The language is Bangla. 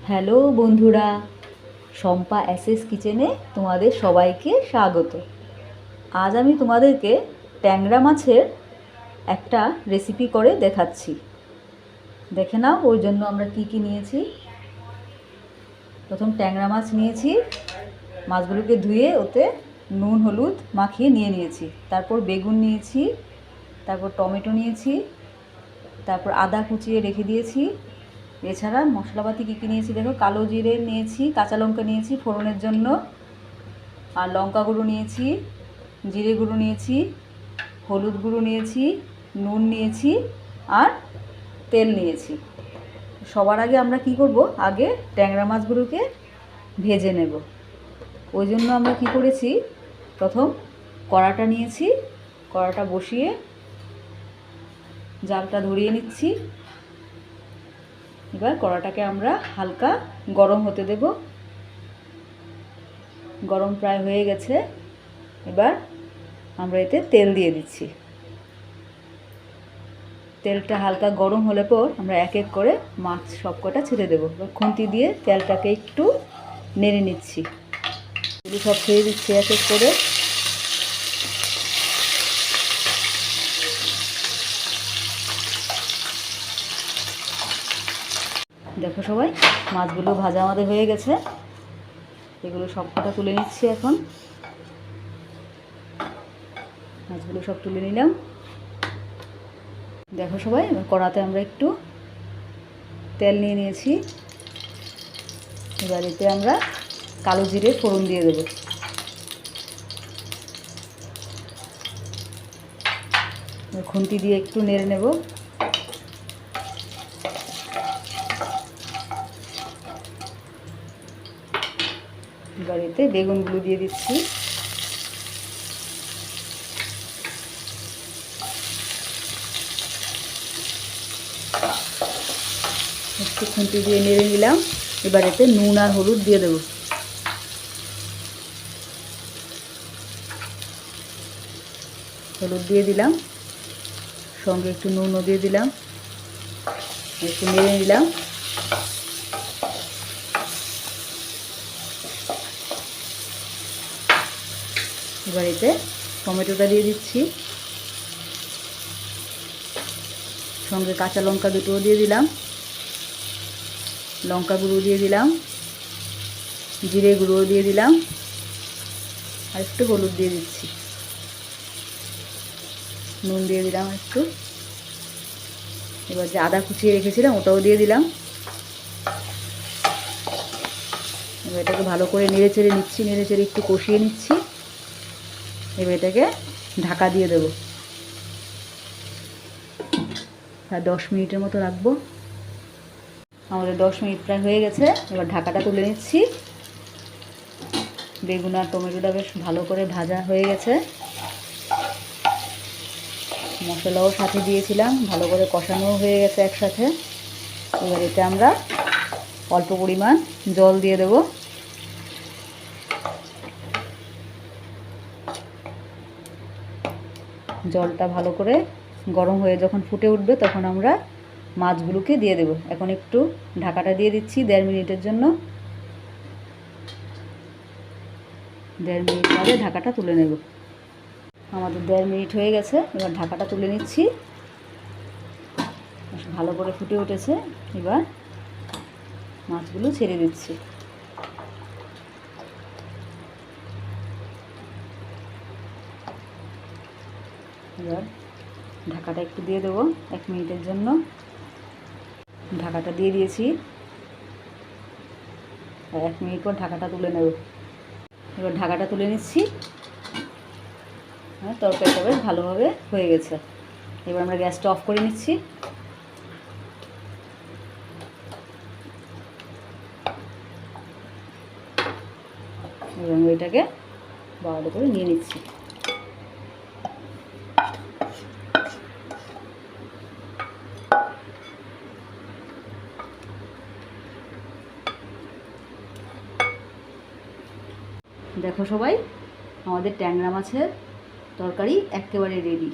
হ্যালো বন্ধুরা, শম্পা এসএস কিচেনে তোমাদের সবাইকে স্বাগত। আজ আমি তোমাদেরকে ট্যাংরা মাছের একটা রেসিপি করে দেখাচ্ছি। দেখে নাও ওর জন্য আমরা কি কি নিয়েছি। প্রথম ট্যাংরা মাছ নিয়েছি, মাছগুলোকে ধুয়ে ওতে নুন হলুদ মাখিয়ে নিয়েছি। তারপর বেগুন নিয়েছি, তারপর টমেটো নিয়েছি, তারপর আদা কুচিয়ে রেখে দিয়েছি। এছাড়া মশলাপাতি কী কী নিয়েছি দেখো, কালো জিরে নিয়েছি, কাঁচা লঙ্কা নিয়েছি ফোড়নের জন্য, আর লঙ্কা গুঁড়ো নিয়েছি, জিরে গুঁড়ো নিয়েছি, হলুদ গুঁড়ো নিয়েছি, নুন নিয়েছি আর তেল নিয়েছি। সবার আগে আমরা কি করব, আগে ট্যাংরা মাছগুলোকে ভেজে নেব। ওই জন্য আমরা কি করেছি, প্রথম কড়াটা নিয়েছি, কড়াটা বসিয়ে জালটা ধরিয়ে নিচ্ছি। এবার কড়াটাকে আমরা হালকা গরম হতে দেব। গরম প্রায় হয়ে গেছে। এবার আমরা এতে তেল দিয়ে দিচ্ছি। তেলটা হালকা গরম হলে পর আমরা এক এক করে মাছ সবকটা ছেড়ে দেবো। এবার খুন্তি দিয়ে তেলটাকে একটু নেড়ে নিচ্ছি। এগুলো সব ছেড়ে দিচ্ছি এক এক করে। দেখো সবাই, মাছগুলো ভাজা আমাদের হয়ে গেছে। এগুলো সবকটা তুলে নিচ্ছি। এখন মাছগুলো সব তুলে নিলাম। দেখো সবাই, কড়াতে আমরা একটু তেল নিয়ে নিয়েছি। এবার এতে আমরা কালো জিরে ফোড়ন দিয়ে দেব। খুন্তি দিয়ে একটু নেড়ে নেব। এবার এতে বেগুনগুলো দিয়ে দিচ্ছি। একটু খুন্তি দিয়ে নেড়ে নিলাম। এবার এতে নুন আর হলুদ দিয়ে দেব। হলুদ দিয়ে দিলাম, সঙ্গে একটু নুনও দিয়ে দিলাম। একটু নেড়ে নিলাম। এবার এতে টমেটোটা দিয়ে দিচ্ছি, সঙ্গে কাঁচা লঙ্কা দুটোও দিয়ে দিলাম, লঙ্কা গুঁড়ো দিয়ে দিলাম, জিরে গুঁড়ো দিয়ে দিলাম, আর একটু হলুদ দিয়ে দিচ্ছি, নুন দিয়ে দিলাম একটু। এবার যে আদা কুচিয়ে রেখেছিলাম ওটাও দিয়ে দিলাম। এবার এটাকে ভালো করে নেড়ে চেড়ে নিচ্ছি, নেড়ে চেড়ে একটু কষিয়ে নিচ্ছি। এবার এটাকে ঢাকা দিয়ে দেবো। আর 10 মিনিটের মতো রাখবো। আমাদের 10 মিনিট প্রায় হয়ে গেছে। এবার ঢাকাটা তুলে নিচ্ছি। বেগুন আর টমেটোটা বেশ ভালো করে ভাজা হয়ে গেছে। মশলাও সাথে দিয়েছিলাম, ভালো করে কষানোও হয়ে গেছে একসাথে। এবার এতে আমরা অল্প পরিমাণ জল দিয়ে দেব। জলটা ভালো করে গরম হয়ে যখন ফুটে উঠবে তখন আমরা মাছগুলোকে দিয়ে দেব। এখন একটু ঢাকাটা দিয়ে দিচ্ছি 1.5 মিনিটের জন্য। 1.5 মিনিট পরে ঢাকাটা তুলে নেব। আমাদের 1.5 মিনিট হয়ে গেছে। এবার ঢাকাটা তুলে নিচ্ছি। ভালো করে ফুটে উঠেছে। এবার মাছগুলো ছেড়ে দিচ্ছি। এবার ঢাকাটা একটু দিয়ে দেবো 1 মিনিটের জন্য। ঢাকাটা দিয়ে দিয়েছি। 1 মিনিট পর ঢাকাটা তুলে নেব। এবার ঢাকাটা তুলে নিচ্ছি। তরকারিটা বেশ ভালোভাবে হয়ে গেছে। এবার আমরা গ্যাসটা অফ করে নিচ্ছি। এবং এটাকে ভালো করে নিয়ে নিচ্ছি। দেখো সবাই, আমাদের ট্যাংরা মাছের তরকারি একেবারে রেডি।